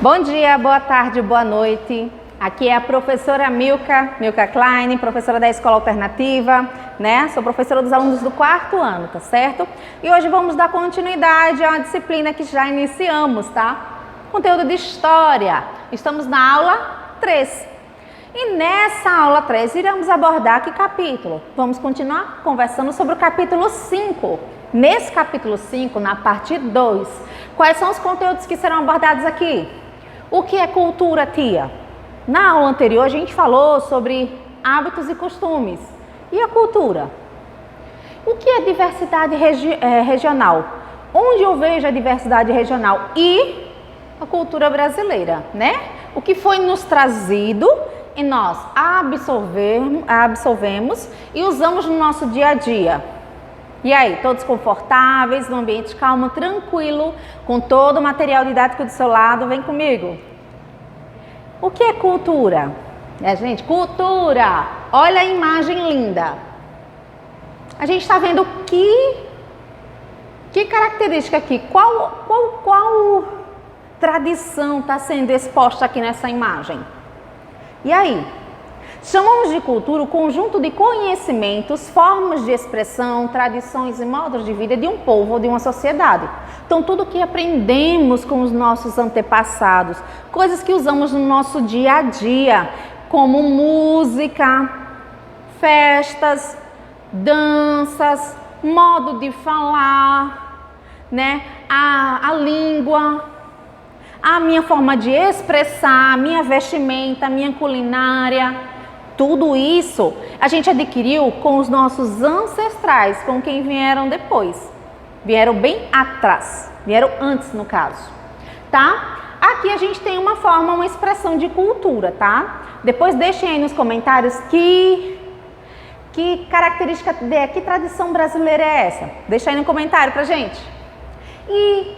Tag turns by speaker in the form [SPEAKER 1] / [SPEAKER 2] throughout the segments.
[SPEAKER 1] Bom dia, boa tarde, boa noite. Aqui é a professora Milka Klein, professora da Escola Alternativa, né? Sou professora dos alunos do 4º ano, tá certo? E hoje vamos dar continuidade a uma disciplina que já iniciamos, tá? Conteúdo de História. Estamos na aula 3. E nessa aula 3 iremos abordar que capítulo? Vamos continuar conversando sobre o capítulo 5. Nesse capítulo 5, na parte 2, quais são os conteúdos que serão abordados aqui? O que é cultura, tia? Na aula anterior a gente falou sobre hábitos e costumes. E a cultura? O que é diversidade regional? Onde eu vejo a diversidade regional? E a cultura brasileira, né? O que foi nos trazido e nós absorvemos e usamos no nosso dia a dia. E aí, todos confortáveis, num ambiente calmo, tranquilo, com todo o material didático do seu lado, vem comigo. O que é cultura? Gente, cultura! Olha a imagem linda. A gente está vendo que característica aqui? Qual tradição está sendo exposta aqui nessa imagem? E aí? Chamamos de cultura o conjunto de conhecimentos, formas de expressão, tradições e modos de vida de um povo ou de uma sociedade. Então, tudo que aprendemos com os nossos antepassados, coisas que usamos no nosso dia a dia, como música, festas, danças, modo de falar, né? A língua, a minha forma de expressar, a minha vestimenta, a minha culinária. Tudo isso a gente adquiriu com os nossos ancestrais, com quem vieram depois. Vieram bem atrás, vieram antes no caso, tá? Aqui a gente tem uma forma, uma expressão de cultura, tá? Depois deixem aí nos comentários que característica, que tradição brasileira é essa? Deixa aí no comentário pra gente. E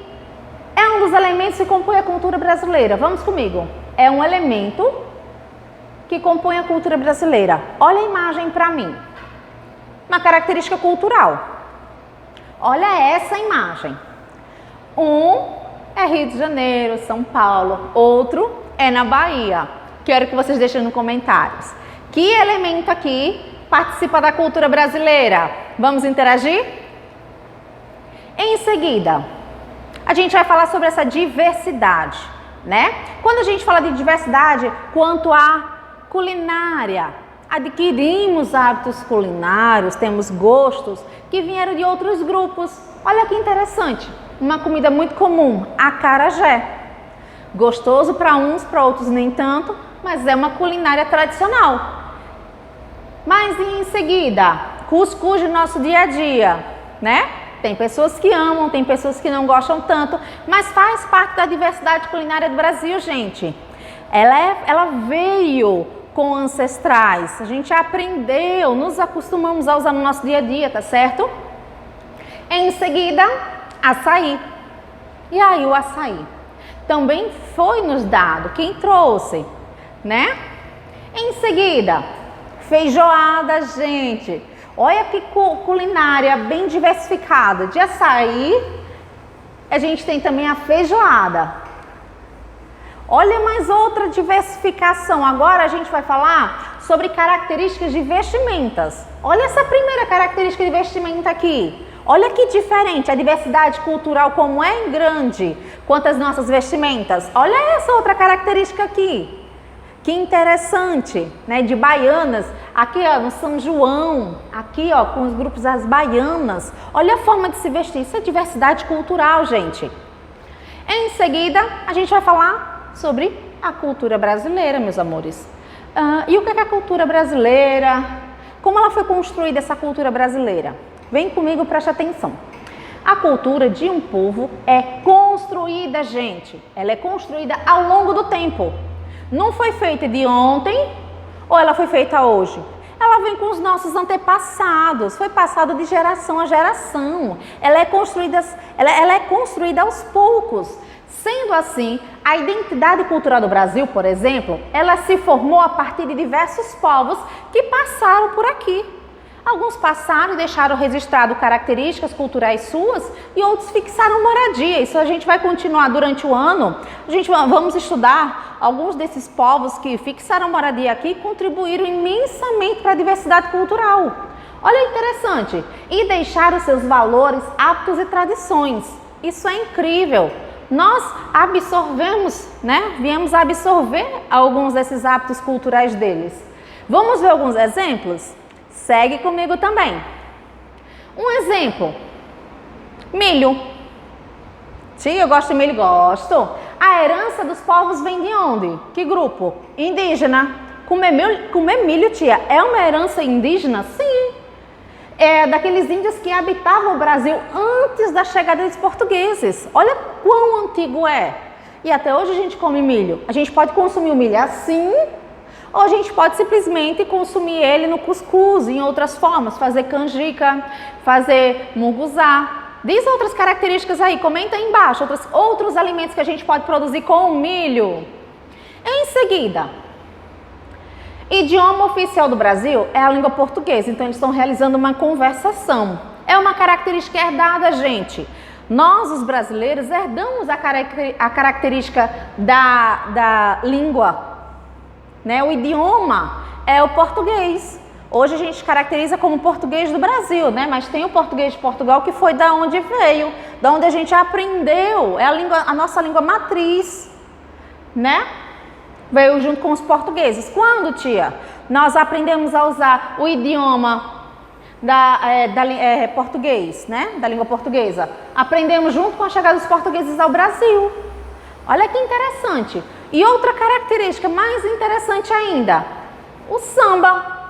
[SPEAKER 1] é um dos elementos que compõe a cultura brasileira. Vamos comigo. É um elemento que compõe a cultura brasileira. Olha a imagem para mim. Uma característica cultural. Olha essa imagem. Um é Rio de Janeiro, São Paulo. Outro é na Bahia. Quero que vocês deixem nos comentários. Que elemento aqui participa da cultura brasileira? Vamos interagir? Em seguida, a gente vai falar sobre essa diversidade, né? Quando a gente fala de diversidade, quanto a culinária, adquirimos hábitos culinários, temos gostos que vieram de outros grupos. Olha que interessante, uma comida muito comum, acarajé. Gostoso para uns, para outros nem tanto, mas é uma culinária tradicional. Mas em seguida, cuscuz do nosso dia a dia, né? Tem pessoas que amam, tem pessoas que não gostam tanto, mas faz parte da diversidade culinária do Brasil, gente. Ela veio com ancestrais, a gente aprendeu, nos acostumamos a usar no nosso dia a dia, tá certo? Em seguida, açaí. E aí o açaí também foi nos dado, quem trouxe, né? Em seguida, feijoada, gente. Olha que culinária bem diversificada. De açaí, a gente tem também a feijoada. Olha mais outra diversificação. Agora a gente vai falar sobre características de vestimentas. Olha essa primeira característica de vestimenta aqui. Olha que diferente, a diversidade cultural como é grande quanto às nossas vestimentas. Olha essa outra característica aqui. Que interessante, né? De baianas, aqui ó, no São João, aqui ó, com os grupos das baianas. Olha a forma de se vestir, isso é diversidade cultural, gente. Em seguida, a gente vai falar sobre a cultura brasileira, meus amores. E o que é a cultura brasileira? Como ela foi construída, essa cultura brasileira? Vem comigo, preste atenção. A cultura de um povo é construída, gente. Ela é construída ao longo do tempo. Não foi feita de ontem ou ela foi feita hoje. Ela vem com os nossos antepassados, foi passado de geração a geração. Ela é construída aos poucos. Sendo assim, a identidade cultural do Brasil, por exemplo, ela se formou a partir de diversos povos que passaram por aqui. Alguns passaram e deixaram registrado características culturais suas e outros fixaram moradia. Isso a gente vai continuar durante o ano. Vamos estudar alguns desses povos que fixaram moradia aqui e contribuíram imensamente para a diversidade cultural. Olha, interessante. E deixaram seus valores, hábitos e tradições. Isso é incrível. Nós absorvemos, né? Viemos absorver alguns desses hábitos culturais deles. Vamos ver alguns exemplos? Segue comigo também. Um exemplo. Milho. Tia, eu gosto de milho? Gosto. A herança dos povos vem de onde? Que grupo? Indígena. Comer milho, tia, é uma herança indígena? Sim. É daqueles índios que habitavam o Brasil antes da chegada dos portugueses. Olha quão antigo é. E até hoje a gente come milho. A gente pode consumir o milho assim, ou a gente pode simplesmente consumir ele no cuscuz, em outras formas, fazer canjica, fazer munguzá. Diz outras características aí, comenta aí embaixo, outros alimentos que a gente pode produzir com o milho. Em seguida, idioma oficial do Brasil é a língua portuguesa, então eles estão realizando uma conversação. É uma característica herdada, gente. Nós, os brasileiros, herdamos a característica da língua, né? O idioma é o português. Hoje a gente caracteriza como português do Brasil, né? Mas tem o português de Portugal que foi da onde veio, da onde a gente aprendeu. É a nossa língua matriz, né? Veio junto com os portugueses. Quando, tia? Nós aprendemos a usar o idioma português, né? Da língua portuguesa. Aprendemos junto com a chegada dos portugueses ao Brasil. Olha que interessante. E outra característica mais interessante ainda, o samba.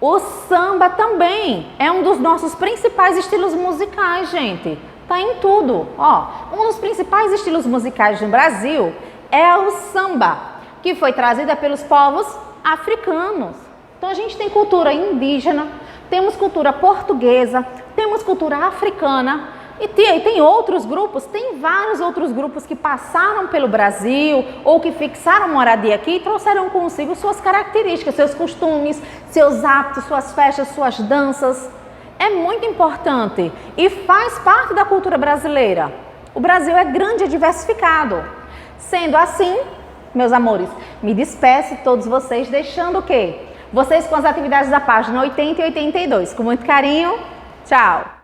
[SPEAKER 1] O samba também é um dos nossos principais estilos musicais, gente. Tá em tudo. Ó, um dos principais estilos musicais do Brasil é o samba, que foi trazida pelos povos africanos. Então a gente tem cultura indígena, temos cultura portuguesa, temos cultura africana. E tem outros grupos, tem vários outros grupos que passaram pelo Brasil ou que fixaram moradia aqui e trouxeram consigo suas características, seus costumes, seus hábitos, suas festas, suas danças. É muito importante e faz parte da cultura brasileira. O Brasil é grande e diversificado. Sendo assim, meus amores, me despeço de todos vocês, deixando o quê? Vocês com as atividades da página 80 e 82. Com muito carinho, tchau!